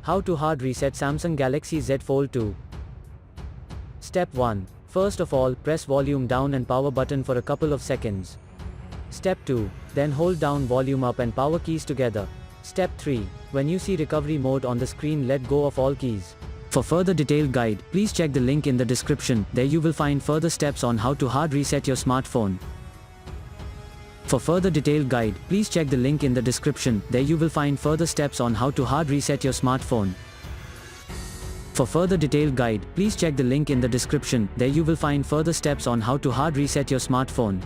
How to hard reset Samsung Galaxy Z Fold 2. Step 1. First of all, press volume down and power button for a couple of seconds. Step 2. Then hold down volume up and power keys together. Step 3. When you see recovery mode on the screen, let go of all keys. For further detailed guide, please check the link in the description. There you will find further steps on how to hard reset your smartphone. For further detailed guide, please check the link in the description. There you will find further steps on how to hard reset your smartphone. For further detailed guide, please check the link in the description. There you will find further steps on how to hard reset your smartphone.